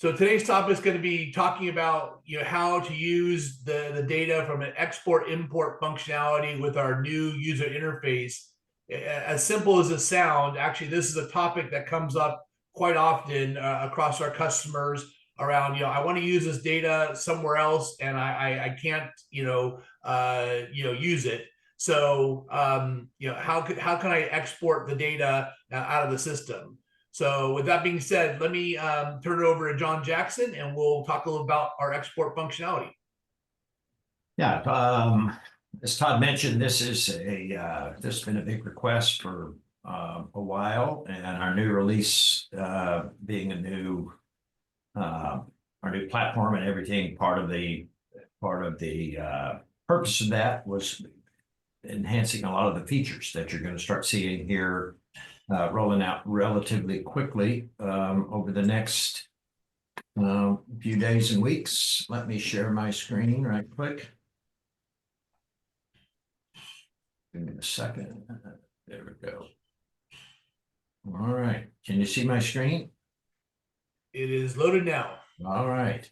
So today's topic is going to be talking about how to use the data from an export import functionality with our new user interface. As simple as it sounds, actually, this is a topic that comes up quite often across our customers around, I want to use this data somewhere else and I can't, use it. So, how can I export the data out of the system? So with that being said, let me turn it over to John Jackson, and we'll talk a little about our export functionality. Yeah, as Todd mentioned, this has been a big request for a while, and our new release being our new platform and everything, part of the purpose of that was enhancing a lot of the features that you're going to start seeing here rolling out relatively quickly over the next few days and weeks. Let me share my screen right quick. Give me a second. There we go. All right. Can you see my screen? It is loaded now. All right.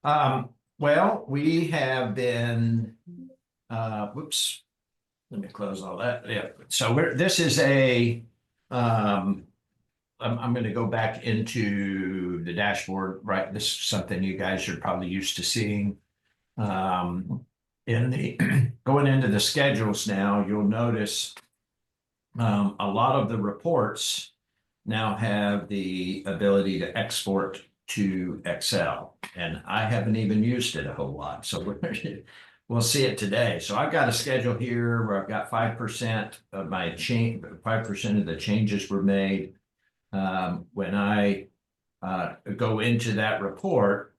Well, we have been, whoops. Let me close all that. Yeah. So this is I'm going to go back into the dashboard, right? This is something you guys are probably used to seeing. Going into the schedules now, you'll notice a lot of the reports now have the ability to export to Excel, and I haven't even used it a whole lot. So we'll see it today. So I've got a schedule here where I've got 5% of my 5% of the changes were made. When I go into that report,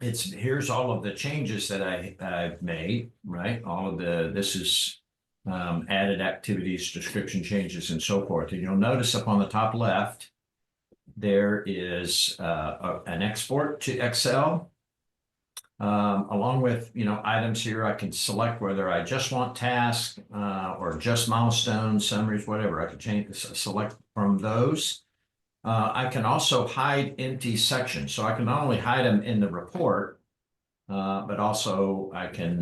here's all of the changes that I've made, right? This is added activities, description changes, and so forth. And you'll notice up on the top left, there is an export to Excel. Along with items here, I can select whether I just want tasks or just milestones, summaries, whatever. I can select from those. I can also hide empty sections, so I can not only hide them in the report, but also I can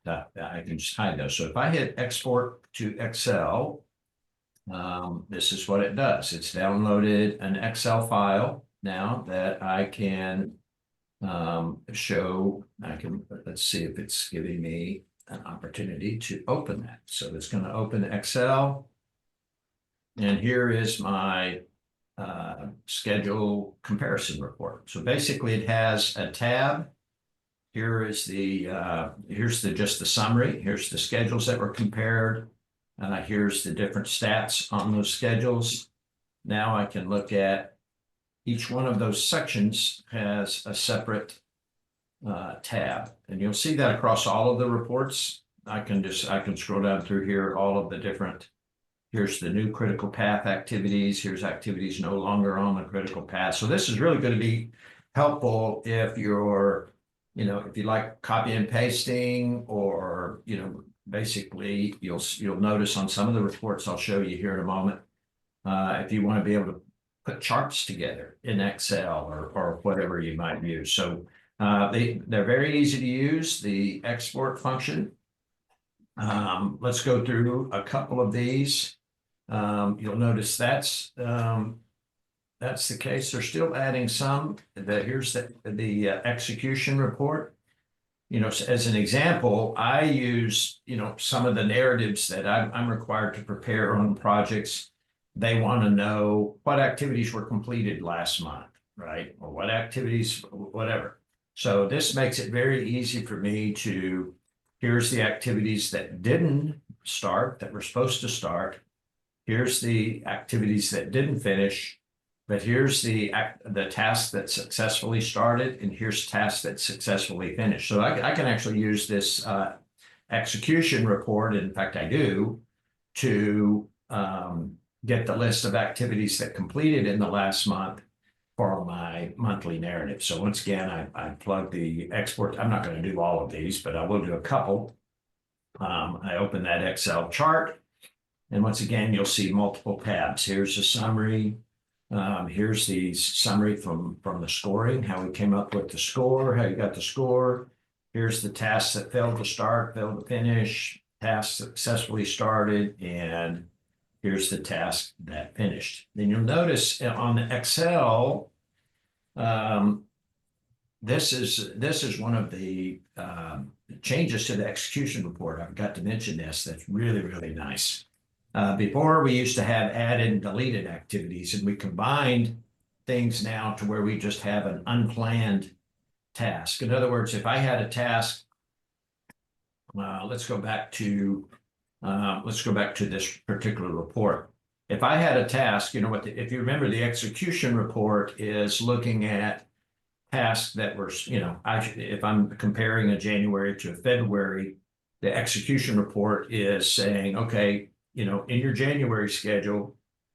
just hide those. So if I hit export to Excel, this is what it does. It's downloaded an Excel file now that I can show. Let's see if it's giving me an opportunity to open that. So it's going to open Excel, and here is my schedule comparison report. So basically it has a tab. Here is just the summary. Here's the schedules that were compared. Here's the different stats on those schedules. Now I can look at each one of those sections has a separate tab, and you'll see that across all of the reports. I can scroll down through here, all of the different. Here's the new critical path activities. Here's activities no longer on the critical path. So this is really going to be helpful if you're, if you like copy and pasting, or, basically you'll notice on some of the reports I'll show you here in a moment, if you want to be able to put charts together in Excel or whatever you might use. So they're very easy to use, the export function. Let's go through a couple of these. You'll notice that's the case. They're still adding some. Here's the execution report. As an example, I use some of the narratives that I'm required to prepare on projects. They want to know what activities were completed last month, right? Or what activities, whatever. So this makes it very easy for me to, here's the activities that didn't start, that were supposed to start. Here's the activities that didn't finish, but here's the task that successfully started, and here's tasks that successfully finished. So I can actually use this execution report, in fact I do, to get the list of activities that completed in the last month for my monthly narrative. So once again, I plug the export. I'm not going to do all of these, but I will do a couple. I open that Excel chart, and once again, you'll see multiple tabs. Here's a summary. Here's the summary from the scoring, how we came up with the score, how you got the score. Here's the tasks that failed to start, failed to finish, tasks successfully started, and here's the task that finished. Then you'll notice on the Excel, this is one of the changes to the execution report. I forgot to mention this. That's really, really nice. Before we used to have added and deleted activities, and we combined things now to where we just have an unplanned task. In other words, if I had a task, let's go back to this particular report. If I had a task, you know what? If you remember, the execution report is looking at tasks that were, you know, if I'm comparing a January to a February, the execution report is saying, okay, you know, in your January schedule,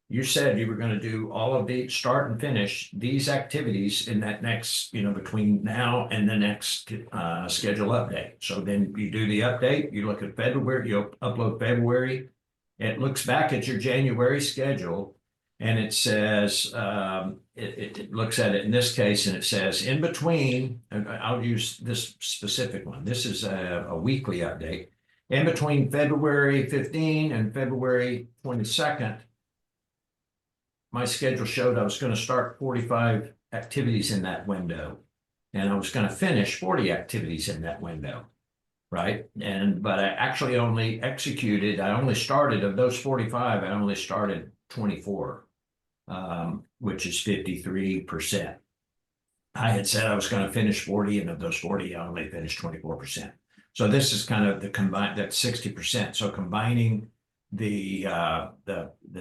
you said you were going to do all of the start and finish these activities in that next, you know, between now and the next schedule update. So then you do the update, you look at February, you upload February, it looks back at your January schedule, and it says, it looks at it in this case, and it says in between, and I'll use this specific one. This is a weekly update. In between February 15 and February 22nd, my schedule showed I was going to start 45 activities in that window, and I was going to finish 40 activities in that window, right? But I actually only started of those 45, I only started 24, which is 53%. I had said I was going to finish 40, and of those 40, I only finished 24%. So this is kind of the combined, that's 60%. So combining the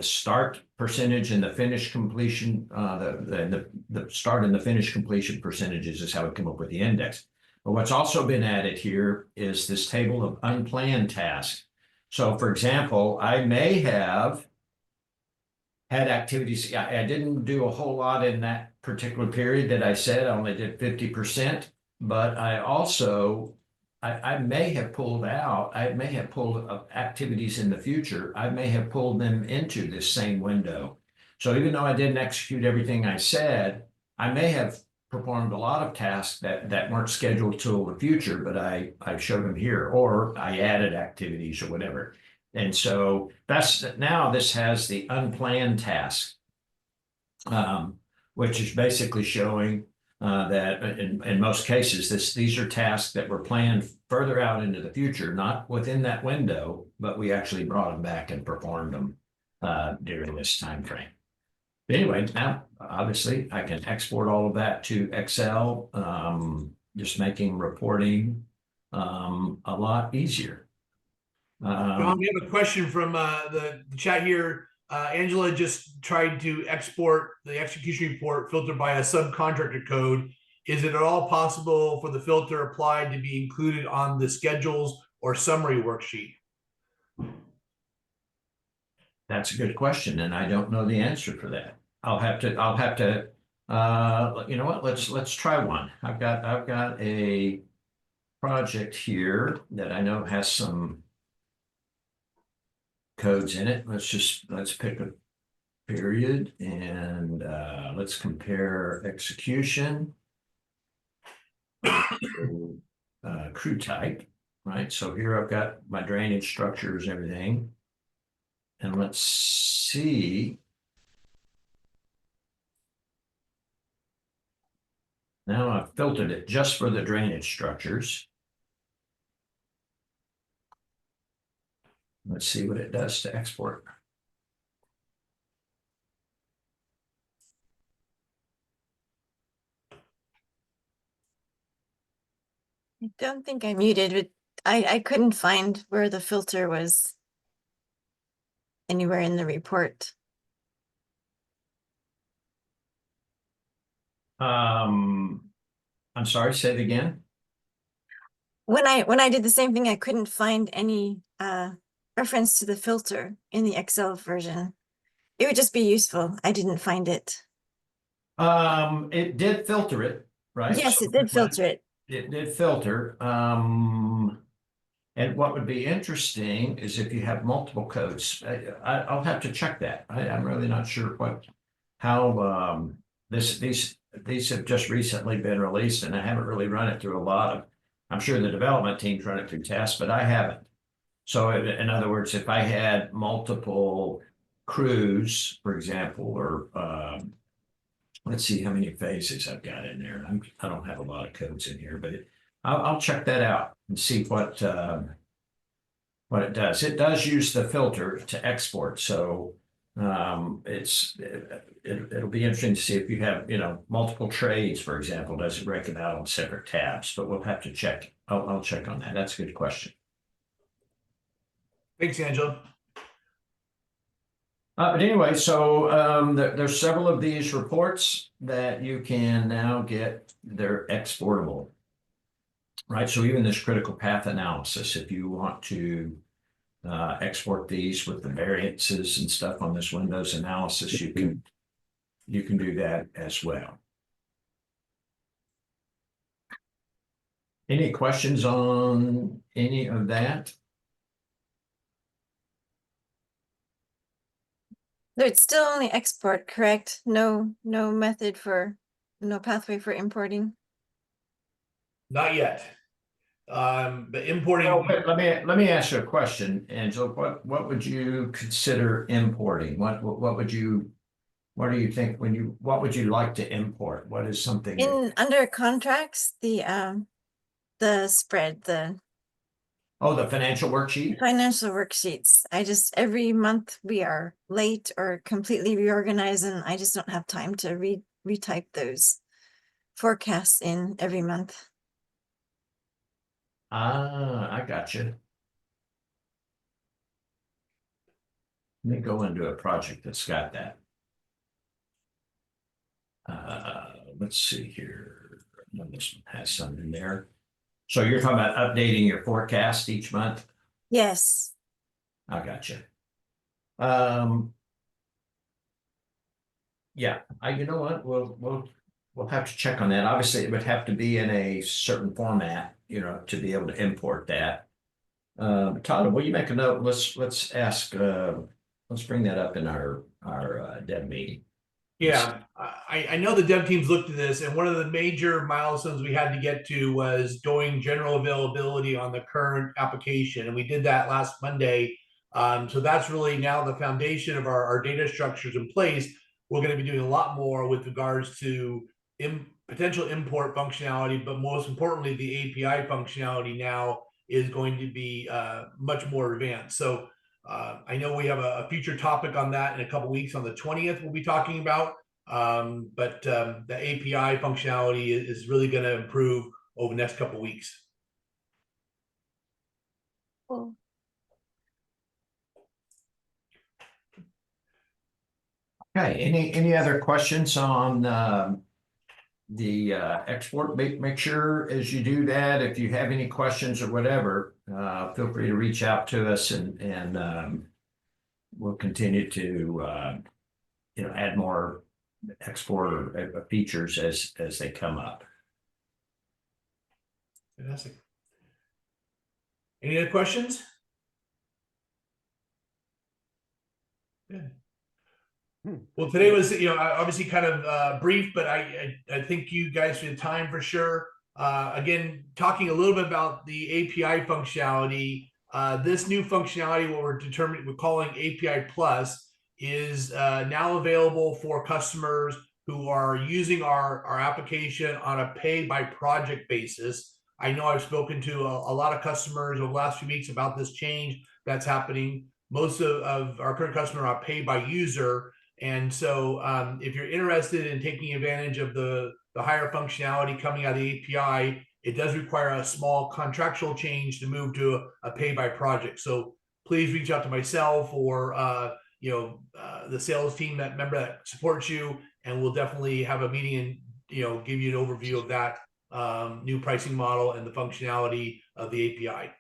start percentage and the finish completion, the start and the finish completion percentages is how we come up with the index. But what's also been added here is this table of unplanned tasks. So for example, I may have had activities, I didn't do a whole lot in that particular period that I said, I only did 50%, but I also, I may have pulled activities in the future. I may have pulled them into this same window. So even though I didn't execute everything I said, I may have performed a lot of tasks that weren't scheduled till the future, but I showed them here, or I added activities or whatever. And so now this has the unplanned task, which is basically showing that in most cases, these are tasks that were planned further out into the future, not within that window, but we actually brought them back and performed them during this time frame. Anyway, now obviously I can export all of that to Excel, just making reporting a lot easier. John, we have a question from the chat here. Angela just tried to export the execution report filtered by a subcontractor code. Is it at all possible for the filter applied to be included on the schedules or summary worksheet? That's a good question, and I don't know the answer for that. I'll have to, you know what, let's try one. I've got a project here that I know has some codes in it. Let's pick a period, and let's compare execution, crew type, right? So here I've got my drainage structures and everything. And let's see. Now I've filtered it just for the drainage structures. Let's see what it does to export. I don't think I muted, but I couldn't find where the filter was anywhere in the report. I'm sorry, say it again. When I did the same thing, I couldn't find any reference to the filter in the Excel version. It would just be useful. I didn't find it. It did filter it, right? Yes, So it did filter it. It did filter. And what would be interesting is if you have multiple codes. I'll have to check that. I'm really not sure how these have just recently been released, and I haven't really run it through a lot of. I'm sure the development teams run it through tests, but I haven't. So in other words, if I had multiple crews, for example, or let's see how many phases I've got in there. I don't have a lot of codes in here, but I'll check that out and see what it does. It does use the filter to export, so it'll be interesting to see if you have, multiple trades, for example, does it break it out on separate tabs? But we'll have to check. I'll check on that. That's a good question. Thanks, Angela. But anyway, so there's several of these reports that you can now get. They're exportable, right? So even this critical path analysis, if you want to export these with the variances and stuff on this Windows analysis, you can do that as well. Any questions on any of that? So it's still only export, correct? No pathway for importing. Not yet. But importing. Well, let me ask you a question, Angela. What would you consider importing? What do you think what would you like to import? What is something Under contracts, the spread, the financial worksheet? financial worksheets. Every month we are late or completely reorganized, and I just don't have time to retype those forecasts in every month. I got you. Let me go into a project that's got that. Let's see here. This one has some in there. So you're talking about updating your forecast each month? Yes. I got you. Yeah, you know what? We'll have to check on that. Obviously, it would have to be in a certain format, to be able to import that. Todd, will you make a note? Let's ask. Let's bring that up in our dev meeting. Yeah, I know the dev teams looked at this, and one of the major milestones we had to get to was doing general availability on the current application, and we did that last Monday. So that's really now the foundation of our data structures in place. We're going to be doing a lot more with regards to potential import functionality, but most importantly, the API functionality now is going to be much more advanced. So I know we have a future topic on that in a couple weeks. On the 20th, we'll be talking about. But the API functionality is really going to improve over the next couple weeks. Cool. Okay. Any other questions on the export? Make sure as you do that, if you have any questions or whatever, feel free to reach out to us, and we'll continue to add more export features as they come up. Fantastic. Any other questions? Good. Well, today was, obviously kind of brief, but I think you guys had time for sure. Again, talking a little bit about the API functionality. This new functionality, what we're calling API Plus, is now available for customers who are using our application on a pay by project basis. I know I've spoken to a lot of customers over the last few weeks about this change that's happening. Most of our current customers are pay by user. And so if you're interested in taking advantage of the higher functionality coming out of the API, it does require a small contractual change to move to a pay by project. So please reach out to myself or the sales team member that supports you, and we'll definitely have a meeting and give you an overview of that new pricing model and the functionality of the API.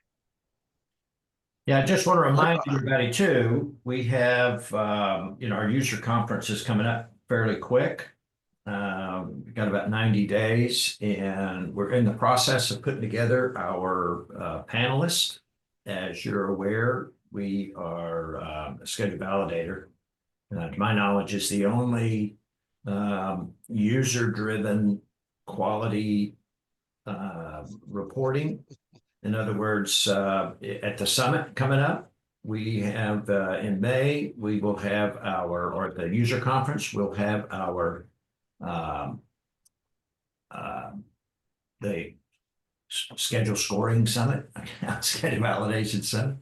Yeah, I just want to remind everybody too, we have, our user conference is coming up fairly quick. We've got about 90 days, and we're in the process of putting together our panelists. As you're aware, we are a Schedule Validator. To my knowledge, is the only user-driven quality reporting. In other words, at the summit coming up, we have in May, we will have or at the user conference, we'll have our the schedule scoring summit, schedule validation summit,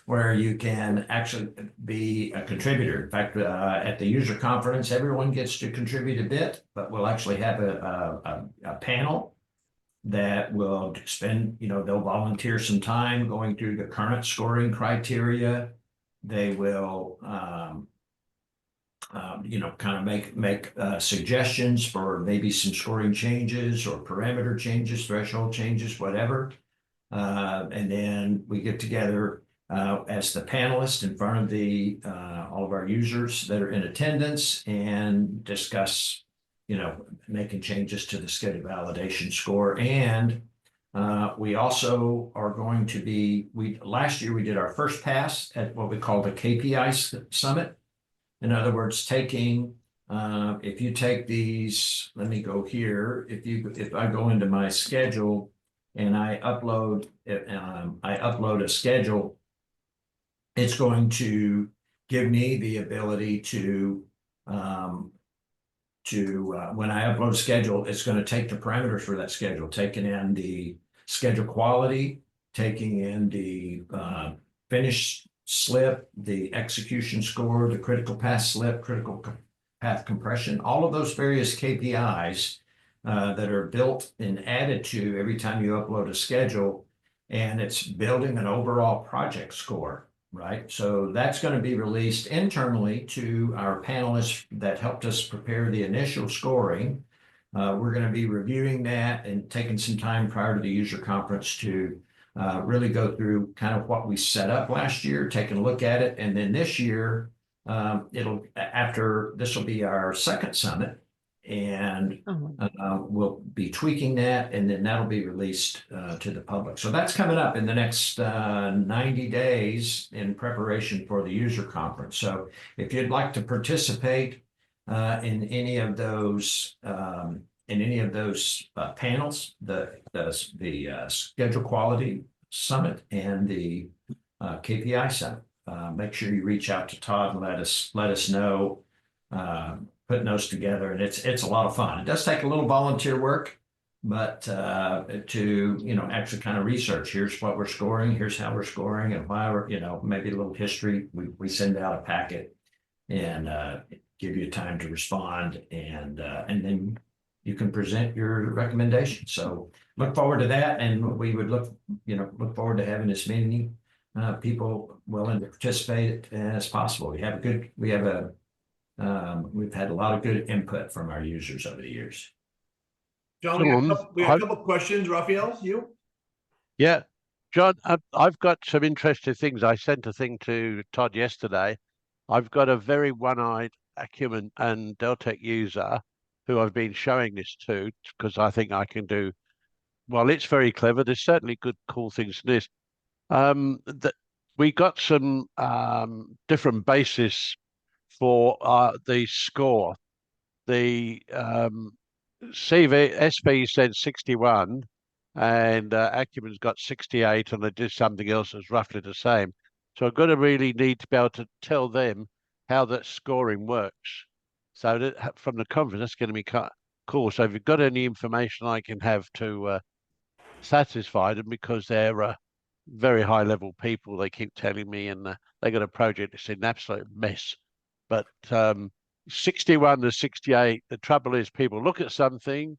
where you can actually be a contributor. In fact, at the user conference, everyone gets to contribute a bit, but we'll actually have a panel that will spend, they'll volunteer some time going through the current scoring criteria. They will, kind of make suggestions for maybe some scoring changes or parameter changes, threshold changes, whatever. And then we get together as the panelists in front of all of our users that are in attendance and discuss, making changes to the schedule validation score. And we also are going to be, last year we did our first pass at what we call the KPI summit. In other words, if you take these, let me go here. If I go into my schedule and I upload a schedule, it's going to give me the ability to when I upload a schedule, it's going to take the parameters for that schedule, taking in the schedule quality, taking in the finish slip, the execution score, the critical path slip, critical path compression, all of those various KPIs that are built and added to every time you upload a schedule, and it's building an overall project score, right? So that's going to be released internally to our panelists that helped us prepare the initial scoring. We're going to be reviewing that and taking some time prior to the user conference to really go through kind of what we set up last year, taking a look at it. And then this year, this will be our second summit, and we'll be tweaking that, and then that'll be released to the public. So that's coming up in the next 90 days in preparation for the user conference. So if you'd like to participate in any of those panels, the schedule quality summit and the KPI summit, make sure you reach out to Todd and let us know, putting those together. And it's a lot of fun. It does take a little volunteer work, but to actually kind of research, here's what we're scoring, here's how we're scoring, and why we're, maybe a little history. We send out a packet and give you time to respond, and then you can present your recommendation. So look forward to that, and we would look forward to having as many people willing to participate as possible. We've had a lot of good input from our users over the years. John, we have a couple of questions. Raphael, you? Yeah, John, I've got some interesting things. I sent a thing to Todd yesterday. I've got a very one-eyed Acumen and Deltek user who I've been showing this to because I think I can do, well, it's very clever. There's certainly good, cool things in this. We got some different bases for the score. The SV said 61 and Acumen's got 68, and they did something else that's roughly the same. So I've got to really need to be able to tell them how that scoring works. So that from the conference, that's going to be cool. So if you've got any information I can have to satisfy them, because they're very high level people, they keep telling me, and they got a project that's in an absolute mess. But 61 to 68, the trouble is people look at something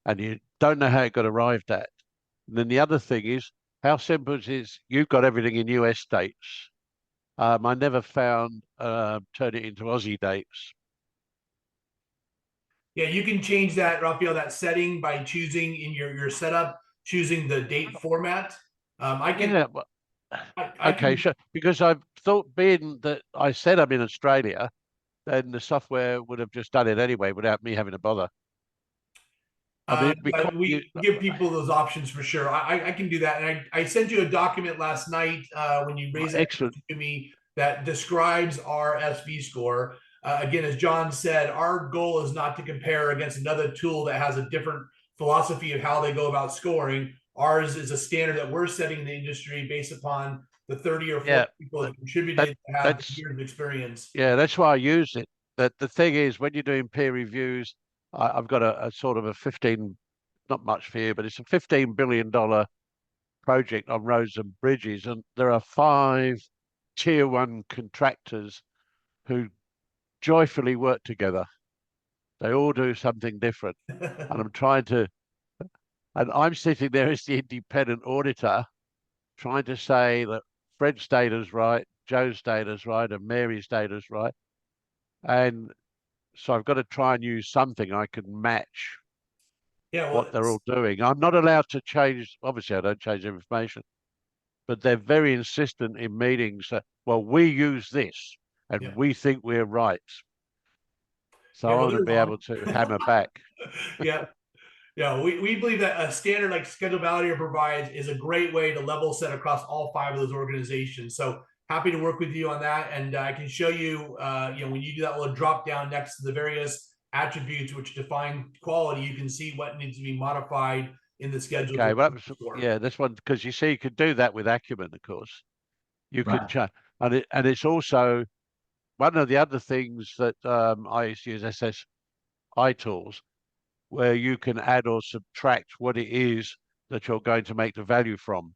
and you don't know how it got arrived at. And then the other thing is how simple it is. You've got everything in US dates. I never found turn it into Aussie dates. Yeah, you can change that, Raphael, that setting by choosing in your setup, choosing the date format. I can. Yeah, well, okay, sure. Because I thought, being that I said I'm in Australia, then the software would have just done it anyway without me having to bother. I mean, we give people those options for sure. I can do that, and I sent you a document last night when you raised it to me that describes our SV score. again, as John said, our goal is not to compare against another tool that has a different philosophy of how they go about scoring. Ours is a standard that we're setting in the industry based upon the 30 or 40 Yeah, people that that, contributed to have that's years of experience. yeah, that's why I use it. That the thing is, when you're doing peer reviews, I've got a sort of a 15, not much for you, but it's a $15 billion project on roads and bridges, and there are 5 tier 1 contractors who joyfully work together. They all do something different, and I'm sitting there as the independent auditor, trying to say that Fred's data's right, Joe's data's right, and Mary's data's right, and so I've got to try and use something I can match Yeah, well, what they're all doing. I'm not allowed to change. Obviously, I don't change information, but they're very insistent in meetings that, well, we use this and yeah, we think we're right. So yeah, I well, want to they're be able wrong. to hammer back. Yeah. Yeah, we believe that a standard like Schedule Validator provides is a great way to level set across all 5 of those organizations. So happy to work with you on that, and I can show you, when you do that little drop down next to the various attributes which define quality, you can see what needs to be modified in the schedule. Okay, well, yeah, this one, because you see, you could do that with Acumen, of course. You can Right. and it's also one of the other things that I used to use SSI tools, where you can add or subtract what it is that you're going to make the value from.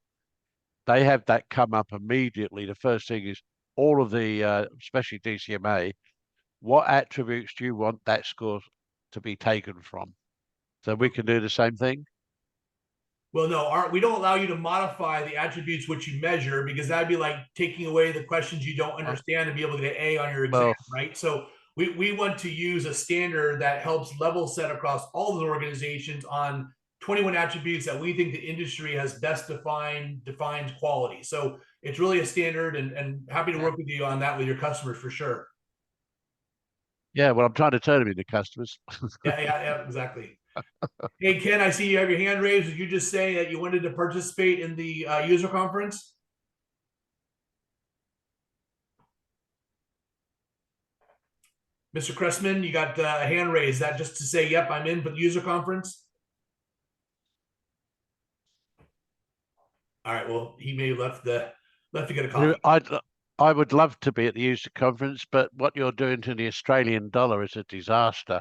They have that come up immediately. The first thing is all of the, especially DCMA, what attributes do you want that score to be taken from? So we can do the same thing. Well, no, we don't allow you to modify the attributes which you measure, because that'd be like taking away the questions you don't understand to be able to get an A on your exam, Well, right? So we want to use a standard that helps level set across all of the organizations on 21 attributes that we think the industry has best defines quality. So it's really a standard, and happy to work with you on that with your customers for sure. yeah, well, I'm trying to turn them into customers. Yeah, exactly. Hey, Ken, I see you have your hand raised. Did you just say that you wanted to participate in the user conference? Mr. Cressman, you got a hand raised. Is that just to say, yep, I'm in for the user conference? All right, well, he may have left to get a coffee. I would love to be at the user conference, but what you're doing to the Australian dollar is a disaster.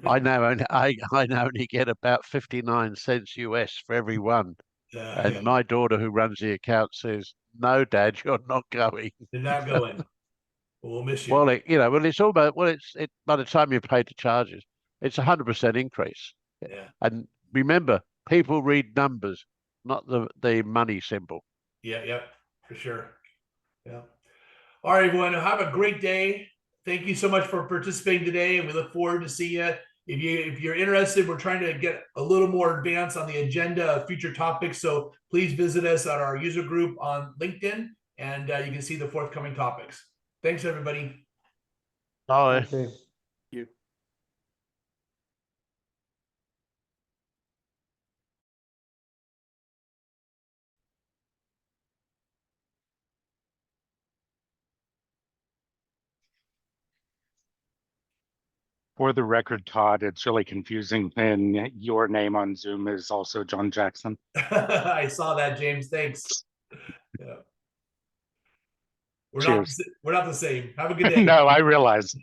I now only get about 59 cents US for every one. And Yeah, my daughter, who runs the account, says, "No, Dad, you're not going." did not go in. We'll miss you. Well, it's almost it. By the time you pay the charges, it's 100% increase. Yeah, And remember, people read numbers, not the money symbol. yeah, for sure. Yeah. All right, everyone. Have a great day. Thank you so much for participating today, and we look forward to see you. If you're interested, we're trying to get a little more advanced on the agenda of future topics. So please visit us at our user group on LinkedIn, and you can see the forthcoming topics. Thanks, everybody. Bye. Okay. For the record, Todd, it's really confusing, and your name on Zoom is also John Jackson. I saw that, James. Thanks. Yeah. Cheers. We're not the same. Have a good day. No, I realize.